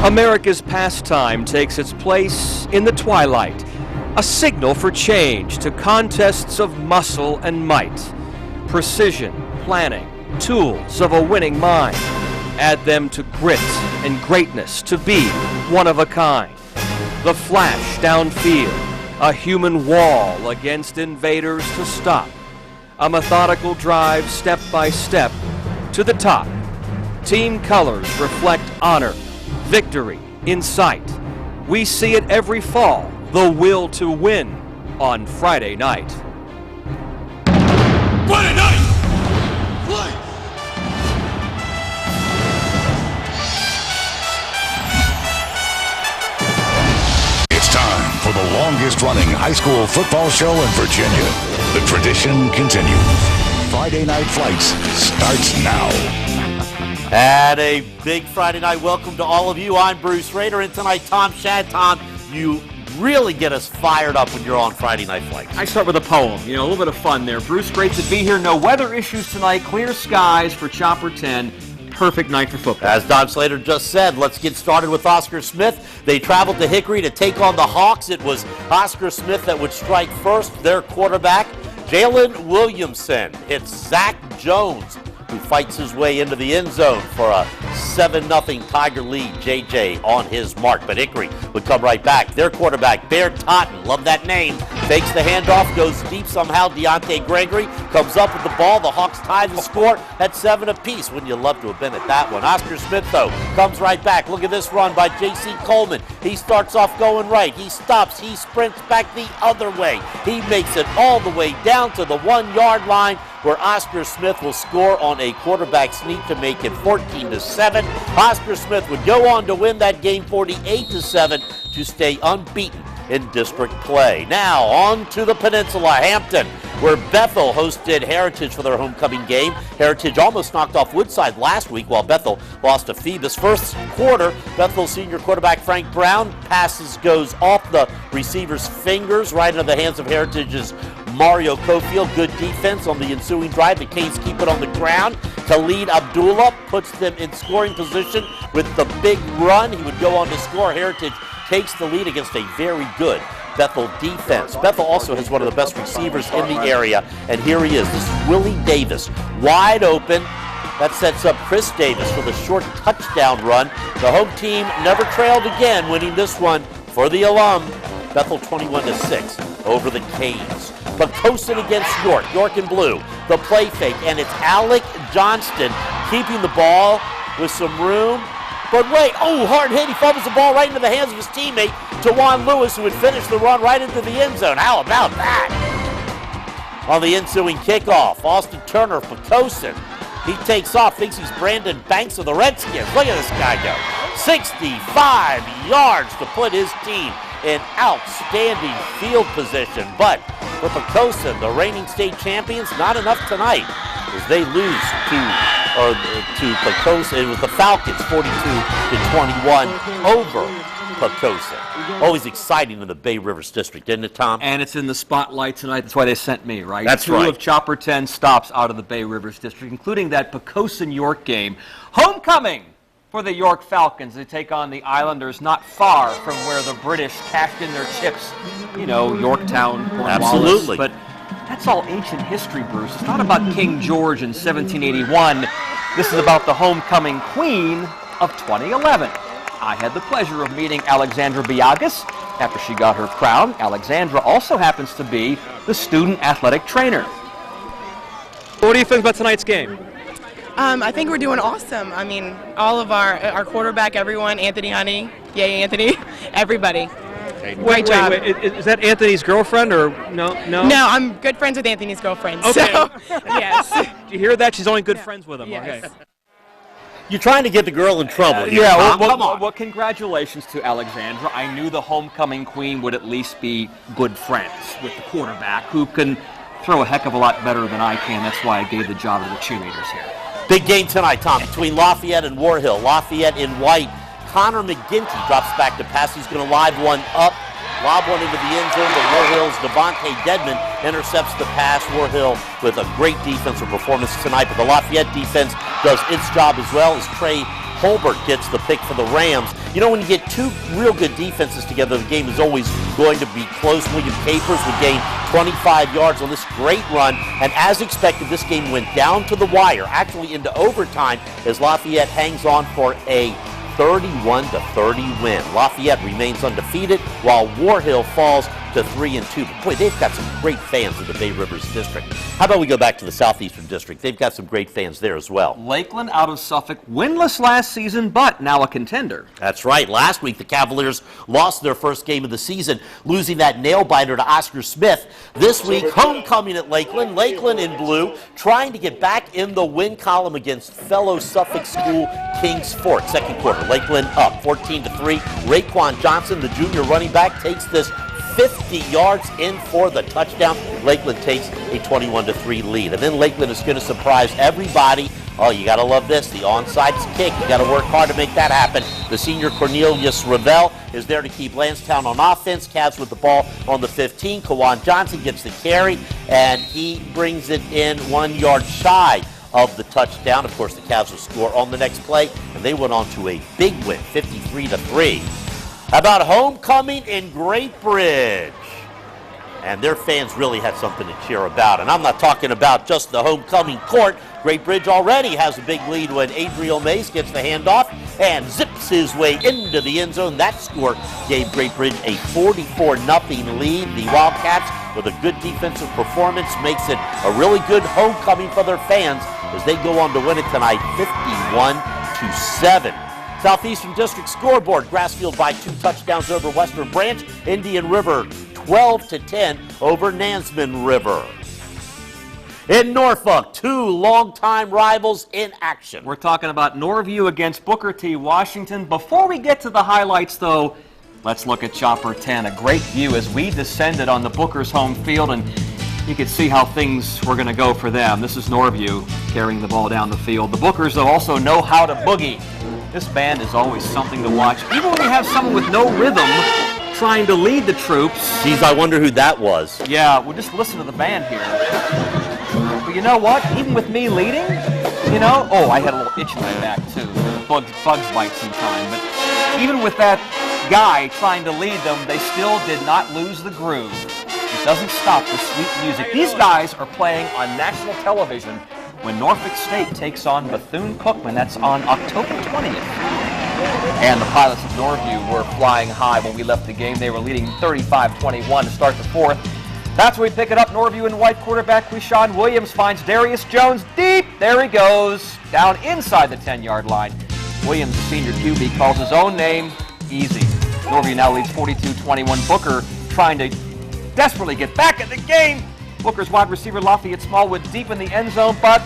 America's pastime takes its place in the twilight, a signal for change to contests of muscle and might. Precision, planning, tools of a winning mind. Add them to grit and greatness to be one of a kind. The flash downfield, a human wall against invaders to stop. A methodical drive step by step to the top. Team colors reflect honor, victory in sight. We see it every fall, the will to win on Friday night. Friday night! Flight! It's time for the longest-running high school football show in Virginia. The tradition continues. Friday Night Flights starts now. And a big Friday night welcome to all of you. I'm Bruce Rader, and tonight Tom Shad. Tom, you really get us fired up when you're on Friday Night Flights. I start with a poem, a little bit of fun there. Bruce, great to be here. No weather issues tonight. Clear skies for Chopper 10. Perfect night for football. As Don Slater just said, let's get started with Oscar Smith. They traveled to Hickory to take on the Hawks. It was Oscar Smith that would strike first. Their quarterback, Jalen Williamson, hits Zach Jones, who fights his way into the end zone for a 7-0 Tiger lead. JJ on his mark, but Hickory would come right back. Their quarterback, Bear Totten, love that name, fakes the handoff, goes deep somehow. Deontay Gregory comes up with the ball. The Hawks tie the score at 7 apiece. Wouldn't you love to have been at that one? Oscar Smith, though, comes right back. Look at this run by J.C. Coleman. He starts off going right. He stops. He sprints back the other way. He makes it all the way down to the 1-yard line, where Oscar Smith will score on a quarterback sneak to make it 14-7. Oscar Smith would go on to win that game 48-7 to stay unbeaten in district play. Now on to the Peninsula, Hampton, where Bethel hosted Heritage for their homecoming game. Heritage almost knocked off Woodside last week while Bethel lost to Phoebus. First quarter, Bethel senior quarterback Frank Brown goes off the receiver's fingers right into the hands of Heritage's Mario Cofield. Good defense on the ensuing drive. The Canes keep it on the ground. Khalid Abdullah puts them in scoring position with the big run. He would go on to score. Heritage takes the lead against a very good Bethel defense. Bethel also has one of the best receivers in the area, and here he is. This is Willie Davis, wide open. That sets up Chris Davis for the short touchdown run. The home team never trailed again, winning this one for the alum. Bethel 21-6 over the Canes. Poquoson against York. York in blue. The play fake, and it's Alec Johnston keeping the ball with some room. But wait, hard hit. He fumbles the ball right into the hands of his teammate, Tawan Lewis, who would finish the run right into the end zone. How about that? On the ensuing kickoff, Austin Turner, Poquoson. He takes off, thinks he's Brandon Banks of the Redskins. Look at this guy go. 65 yards to put his team in outstanding field position. But for Poquoson, the reigning state champions, not enough tonight as they lose to Poquoson. It was the Falcons 42-21 over Poquoson. Always exciting in the Bay Rivers District, isn't it, Tom? And it's in the spotlight tonight. That's why they sent me, right? That's right. 2 of Chopper 10 stops out of the Bay Rivers District, including that Poquoson-York game. Homecoming for the York Falcons. They take on the Islanders not far from where the British cashed in their chips. Yorktown, Cornwallis. Absolutely. But that's all ancient history, Bruce. It's not about King George in 1781. This is about the homecoming queen of 2011. I had the pleasure of meeting Alexandra Biagas after she got her crown. Alexandra also happens to be the student athletic trainer. What do you think about tonight's game? I think we're doing awesome. I mean, all of our quarterback, everyone, Anthony Honey, yay Anthony, everybody. Great job. Wait, is that Anthony's girlfriend or no? No, I'm good friends with Anthony's girlfriend. Okay. So, yes. Did you hear that? She's only good friends with him. Yes. Okay. You're trying to get the girl in trouble here, Yeah, Tom. well, Come on. well, congratulations to Alexandra. I knew the homecoming queen would at least be good friends with the quarterback, who can throw a heck of a lot better than I can. That's why I gave the job to the cheerleaders here. Big game tonight, Tom, between Lafayette and War Hill. Lafayette in white. Connor McGinty drops back to pass. He's going to lob one into the end zone, but War Hill's Devontae Dedman intercepts the pass. War Hill with a great defensive performance tonight, but the Lafayette defense does its job as well as Trey Colbert gets the pick for the Rams. You know, when you get two real good defenses together, the game is always going to be close. William Capers would gain 25 yards on this great run, and as expected, this game went down to the wire, actually into overtime, as Lafayette hangs on for a 31-30 win. Lafayette remains undefeated, while War Hill falls to 3-2. But boy, they've got some great fans in the Bay Rivers District. How about we go back to the Southeastern District? They've got some great fans there as well. Lakeland out of Suffolk, winless last season, but now a contender. That's right. Last week, the Cavaliers lost their first game of the season, losing that nail-biter to Oscar Smith. This week, homecoming at Lakeland. Lakeland in blue, trying to get back in the win column against fellow Suffolk school Kings Fork. Second quarter, Lakeland up 14-3. Raekwon Johnson, the junior running back, takes this 50 yards in for the touchdown. Lakeland takes a 21-3 lead. And then Lakeland is going to surprise everybody. Oh, you got to love this. The onside kick. You got to work hard to make that happen. The senior Cornelius Ravel is there to keep Lansdowne on offense. Cavs with the ball on the 15. Kawan Johnson gets the carry, and he brings it in 1 yard shy of the touchdown. Of course, the Cavs will score on the next play, and they went on to a big win, 53-3. How about homecoming in Great Bridge? And their fans really had something to cheer about. And I'm not talking about just the homecoming court. Great Bridge already has a big lead when Adriel Mays gets the handoff and zips his way into the end zone. That score gave Great Bridge a 44-0 lead. The Wildcats, with a good defensive performance, makes it a really good homecoming for their fans as they go on to win it tonight, 51-7. Southeastern District scoreboard, Grassfield by 2 touchdowns over Western Branch. Indian River 12-10 over Nansemond River. In Norfolk, 2 longtime rivals in action. We're talking about Norview against Booker T. Washington. Before we get to the highlights, though, let's look at Chopper 10. A great view as we descended on the Booker's home field, and you could see how things were going to go for them. This is Norview carrying the ball down the field. The Bookers, though, also know how to boogie. This band is always something to watch. Even when you have someone with no rhythm trying to lead the troops. Geez, I wonder who that was. Yeah, well, just listen to the band here. But you know what? Even with me leading, you know, oh, I had a little itch in my back, too. Bugs bite sometime. But even with that guy trying to lead them, they still did not lose the groove. It doesn't stop the sweet music. These guys are playing on national television when Norfolk State takes on Bethune-Cookman. That's on October 20th. And the Pilots of Norview were flying high when we left the game. They were leading 35-21 to start the fourth. That's where we pick it up. Norview in white. Quarterback Quishon Williams finds Darius Jones deep. There he goes, down inside the 10-yard line. Williams, the senior QB, calls his own name easy. Norview now leads 42-21. Booker trying to desperately get back in the game. Booker's wide receiver Lafayette Smallwood deep in the end zone, but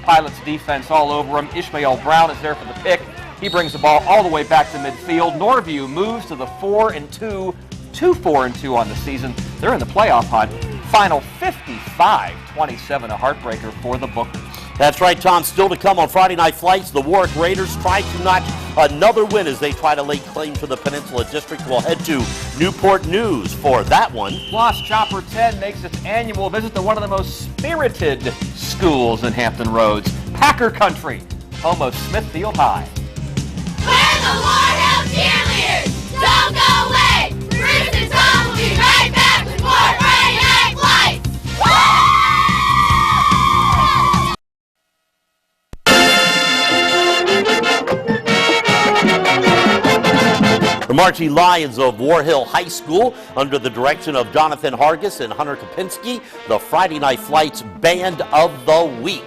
Pilots defense all over him. Ishmael Brown is there for the pick. He brings the ball all the way back to midfield. Norview moves to the 4-2, 2-4-2 on the season. They're in the playoff hunt. Final 55-27, a heartbreaker for the Bookers. That's right, Tom. Still to come on Friday Night Flights. The Warwick Raiders try to notch another win as they try to lay claim to the Peninsula District. We'll head to Newport News for that one. Plus, Chopper 10 makes its annual visit to one of the most spirited schools in Hampton Roads, Packer Country, home of Smithfield High. We're the War Hill Cheerleaders! Don't go away! Bruce and Tom will be right back with more Friday Night Flights! The Marching Lions of War Hill High School, under the direction of Jonathan Hargis and Hunter Kopinski, the Friday Night Flights Band of the Week.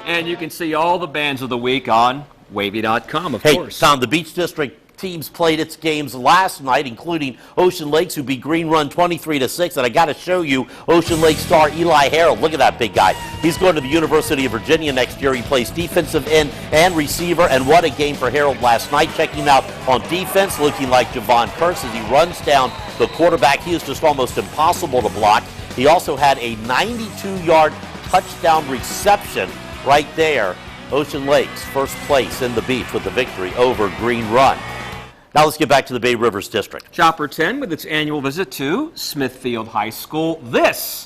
And you can see all the bands of the week on wavy.com, of course. Tom, the Beach District teams played its games last night, including Ocean Lakes, who beat Green Run 23-6. And I got to show you Ocean Lake star Eli Harold. Look at that big guy. He's going to the University of Virginia next year. He plays defensive end and receiver. And what a game for Harold last night. Checking him out on defense, looking like Javon Curse as he runs down the quarterback. He is just almost impossible to block. He also had a 92-yard touchdown reception right there. Ocean Lakes, first place in the Beach with the victory over Green Run. Now let's get back to the Bay Rivers District. Chopper 10 with its annual visit to Smithfield High School. This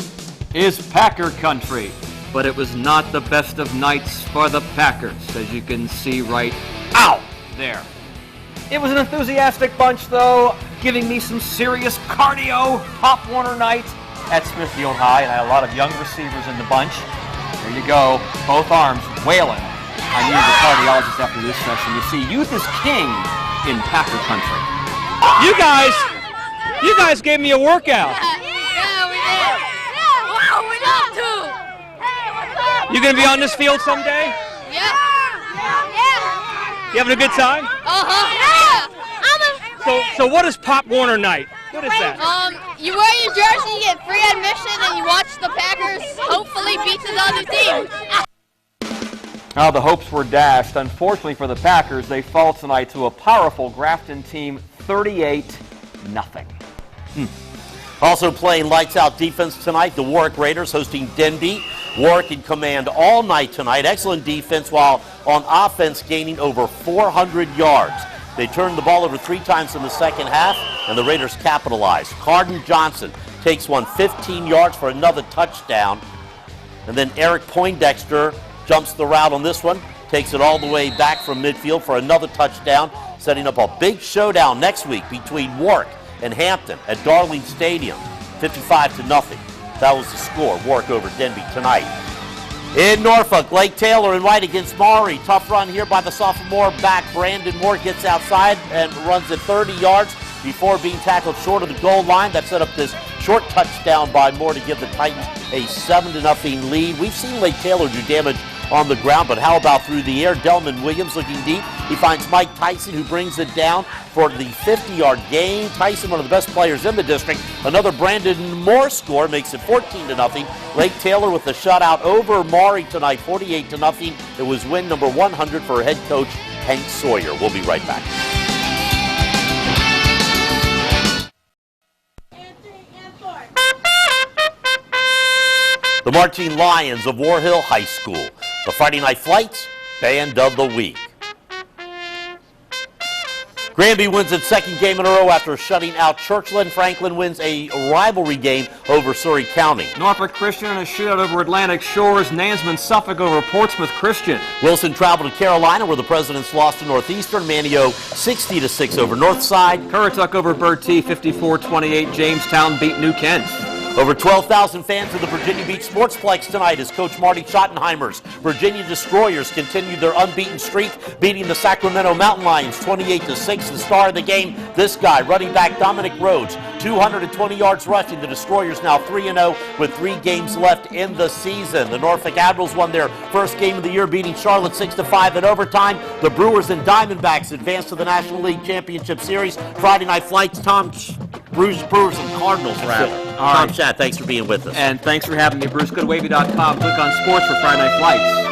is Packer Country. but it was not the best of nights for the Packers, as you can see right out there. It was an enthusiastic bunch, though, giving me some serious cardio. Pop Warner night at Smithfield High, and I had a lot of young receivers in the bunch. There you go, both arms wailing. I needed a cardiologist after this session. You see, youth is king in Packer country. You guys gave me a workout. Yeah, we did. Yeah, wow, we love to. Hey, what's up? You gonna be on this field someday? Yeah. Yeah. You having a good time? Yeah. So what is Pop Warner night? What is that? You wear your jersey, you get free admission, and you watch the Packers hopefully beat the other team. Now the hopes were dashed. Unfortunately for the Packers, they fall tonight to a powerful Grafton team, 38-0. Also playing lights-out defense tonight, the Warwick Raiders hosting Denby. Warwick in command all night tonight. Excellent defense while on offense gaining over 400 yards. They turned the ball over 3 times in the second half, and the Raiders capitalized. Carden Johnson takes one 15 yards for another touchdown. And then Eric Poindexter jumps the route on this one, takes it all the way back from midfield for another touchdown, setting up a big showdown next week between Warwick and Hampton at Darling Stadium, 55-0. That was the score. Warwick over Denby tonight. In Norfolk, Lake Taylor and White against Maury. Tough run here by the sophomore back. Brandon Moore gets outside and runs at 30 yards before being tackled short of the goal line. That set up this short touchdown by Moore to give the Titans a 7-0 lead. We've seen Lake Taylor do damage on the ground, but how about through the air? Delman Williams looking deep. He finds Mike Tyson, who brings it down for the 50-yard gain. Tyson, one of the best players in the district. Another Brandon Moore score makes it 14-0. Lake Taylor with the shutout over Maury tonight, 48-0. It was win number 100 for head coach Hank Sawyer. We'll be right back. The Marching Lions of War Hill High School. The Friday Night Flights Band of the Week. Granby wins its second game in a row after shutting out Churchland. Franklin wins a rivalry game over Surrey County. Norfolk Christian in a shootout over Atlantic Shores. Nansman Suffolk over Portsmouth Christian. Wilson traveled to Carolina where the Presidents lost to Northeastern. Manio 60-6 over Northside. Currituck over Bertie, 54-28. Jamestown beat New Kent. Over 12,000 fans of the Virginia Beach Sportsplex tonight as Coach Marty Schottenheimer's Virginia Destroyers continue their unbeaten streak, beating the Sacramento Mountain Lions 28-6. The star of the game, this guy, running back Dominic Rhodes, 220 yards rushing. The Destroyers now 3-0 with 3 games left in the season. The Norfolk Admirals won their first game of the year, beating Charlotte 6-5 in overtime. The Brewers and Diamondbacks advanced to the National League Championship Series. Friday Night Flights, Brewers and Cardinals, rather. All Tom right. Schatt, thanks for being with us. And thanks for having me, Bruce. Go to Wavy.com. Click on sports for Friday Night Flights.